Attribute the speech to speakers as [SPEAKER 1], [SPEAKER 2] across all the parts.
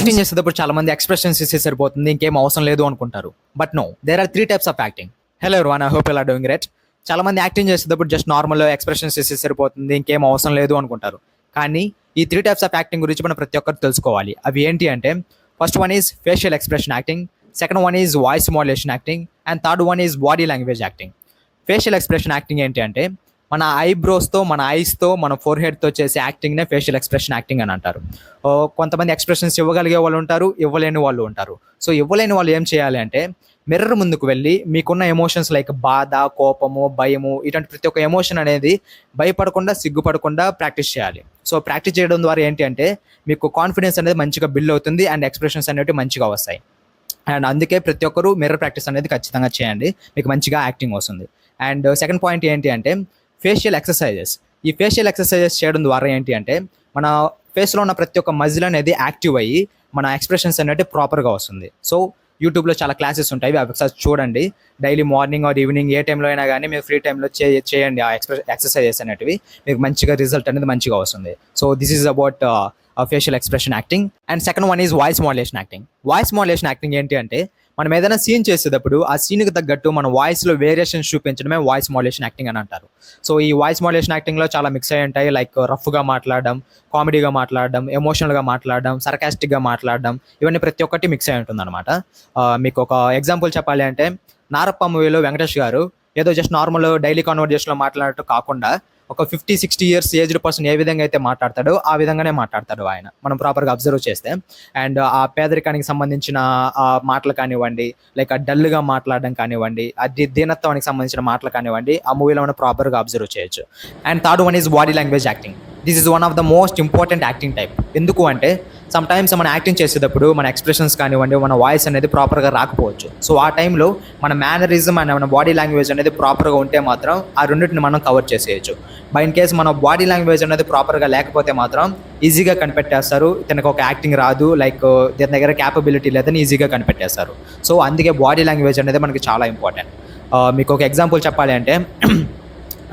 [SPEAKER 1] Acting చేసేటప్పుడు చాలా మంది ఎక్స్ప్రెషన్స్ ఇస్తే సరిపోతుంది, ఇంకేం అవసరం లేదు అనుకుంటారు. But no, there are 3 types of acting. Hello everyone, I hope you are doing great. చాలా మంది యాక్టింగ్ చేసేటప్పుడు జస్ట్ నార్మల్ ఎక్స్ప్రెషన్స్ ఇస్తే సరిపోతుంది, ఇంకేం అవసరం లేదు అనుకుంటారు. కానీ ఈ 3 టైప్స్ ఆఫ్ యాక్టింగ్ గురించి మనం ప్రతి ఒక్కరు తెలుసుకోవాలి. అవి ఏంటి అంటే, first one is facial expression acting, second one is voice modulation acting, and third one is body language acting. Facial expression acting ఏంటి అంటే, మన ఐబ్రోస్తో, మన ఐస్తో, మన ఫోర్హెడ్తో చేసే యాక్టింగ్నే ఫేషియల్ ఎక్స్ప్రెషన్ యాక్టింగ్ అని అంటారు. కొంతమంది ఎక్స్ప్రెషన్స్ ఇవ్వగలిగే వాళ్ళు ఉంటారు, ఇవ్వలేని వాళ్ళు ఉంటారు. సో ఇవ్వలేని వాళ్ళు ఏం చేయాలి అంటే, మిర్రర్ ముందుకు వెళ్ళి మీకున్న ఎమోషన్స్ లైక్ బాధ, కోపము, భయము, ఇటువంటి ప్రతి ఒక్క ఎమోషన్ అనేది భయపడకుండా, సిగ్గుపడకుండా ప్రాక్టీస్ చేయాలి. సో ప్రాక్టీస్ చేయడం ద్వారా ఏంటి అంటే, మీకు కాన్ఫిడెన్స్ అనేది మంచిగా బిల్డ్ అవుతుంది అండ్ ఎక్స్ప్రెషన్స్ అనేవి మంచిగా వస్తాయి. అండ్ అందుకే ప్రతి ఒక్కరు మిర్రర్ ప్రాక్టీస్ అనేది ఖచ్చితంగా చేయండి, మీకు మంచిగా యాక్టింగ్ వస్తుంది. అండ్ సెకండ్ పాయింట్ ఏంటి అంటే, ఫేషియల్ ఎక్సర్సైజెస్. ఈ ఫేషియల్ ఎక్సర్సైజెస్ చేయడం ద్వారా ఏంటి అంటే, మన ఫేస్లో ఉన్న ప్రతి ఒక్క మజిల్ అనేది యాక్టివ్ అయ్యి మన ఎక్స్ప్రెషన్స్ అనేది ప్రాపర్గా వస్తుంది. సో యూట్యూబ్లో చాలా క్లాసెస్ ఉంటాయి, అవి ఒకసారి చూడండి. డైలీ మార్నింగ్ ఆర్ ఈవినింగ్ ఏ టైంలో అయినా కానీ మీరు ఫ్రీ టైంలో చేయండి ఆ ఎక్సర్సైజెస్ అనేటివి, మీకు మంచిగా రిజల్ట్ అనేది మంచిగా వస్తుంది. So this is about facial expression acting. And second one is voice modulation acting. Voice modulation acting ఏంటి అంటే, మనం ఏదైనా సీన్ చేసేటప్పుడు ఆ సీన్కి తగ్గట్టు మన వాయిస్లో వేరియేషన్స్ చూపించడమే వాయిస్ మాడ్యులేషన్ యాక్టింగ్ అని అంటారు. సో ఈ వాయిస్ మాడ్యులేషన్ యాక్టింగ్లో చాలా మిక్స్ అయ్యి ఉంటాయి, లైక్ రఫ్గా మాట్లాడడం, కామెడీగా మాట్లాడడం, ఎమోషనల్గా మాట్లాడడం, సర్కాస్టిక్గా మాట్లాడడం, ఇవన్నీ ప్రతి ఒక్కటి మిక్స్ అయి ఉంటుంది అనమాట. మీకు ఒక ఎగ్జాంపుల్ చెప్పాలి అంటే, నారప్ప మూవీలో వెంకటేష్ గారు ఏదో జస్ట్ నార్మల్ డైలీ కాన్వర్జేషన్లో మాట్లాడటం కాకుండా ఒక 50-60 ఇయర్స్ ఏజ్డ్ పర్సన్ ఏ విధంగా అయితే మాట్లాడతాడో ఆ విధంగానే మాట్లాడతాడు ఆయన, మనం ప్రాపర్గా అబ్జర్వ్ చేస్తే. అండ్ ఆ పేదరికానికి సంబంధించిన మాటలు కానివ్వండి, లైక్ ఆ డల్గా మాట్లాడడం కానివ్వండి, అది దీనత్వానికి సంబంధించిన మాటలు కానివ్వండి, ఆ మూవీలో మనం ప్రాపర్గా అబ్జర్వ్ చేయొచ్చు. And third one is body language acting. This is one of the most important acting type. ఎందుకు అంటే, సమ్ టైమ్స్ మనం యాక్టింగ్ చేసేటప్పుడు మన ఎక్స్ప్రెషన్స్ కానివ్వండి, మన వాయిస్ అనేది ప్రాపర్గా రాకపోవచ్చు. సో ఆ టైంలో మన మేనరిజం అండ్ మన బాడీ లాంగ్వేజ్ అనేది ప్రాపర్గా ఉంటే మాత్రం ఆ రెండింటిని మనం కవర్ చేసేయచ్చు. బై ఇన్ కేస్ మన బాడీ లాంగ్వేజ్ అనేది ప్రాపర్గా లేకపోతే మాత్రం ఈజీగా కనిపెట్టేస్తారు, ఇతనికి ఒక యాక్టింగ్ రాదు, లైక్ దీని దగ్గర క్యాపబిలిటీ లేదని ఈజీగా కనిపెట్టేస్తారు. సో అందుకే బాడీ లాంగ్వేజ్ అనేది మనకి చాలా ఇంపార్టెంట్. మీకు ఒక ఎగ్జాంపుల్ చెప్పాలి అంటే,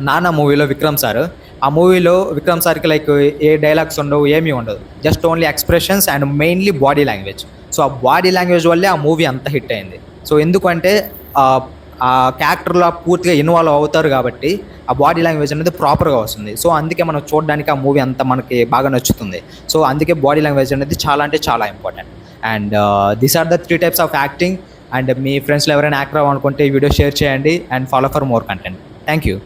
[SPEAKER 1] నానా మూవీలో విక్రమ్ సార్, ఆ మూవీలో విక్రమ్ సార్కి లైక్ ఏ డైలాగ్స్ ఉండవు, ఏమీ ఉండదు, just only expressions and mainly body language. So ఆ బాడీ లాంగ్వేజ్ వల్లే ఆ మూవీ అంత హిట్ అయింది. సో ఎందుకంటే ఆ క్యారెక్టర్లో పూర్తిగా ఇన్వాల్వ్ అవుతారు కాబట్టి ఆ బాడీ లాంగ్వేజ్ అనేది ప్రాపర్గా వస్తుంది. సో అందుకే మనం చూడడానికి ఆ మూవీ అంతా మనకి బాగా నచ్చుతుంది. సో అందుకే బాడీ లాంగ్వేజ్ అనేది చాలా అంటే చాలా important. And these are the 3 types of acting. And మీ ఫ్రెండ్స్లో ఎవరైనా యాక్టర్ అవ్వాలనుకుంటే ఈ వీడియో షేర్ చేయండి and follow for more content. Thank you.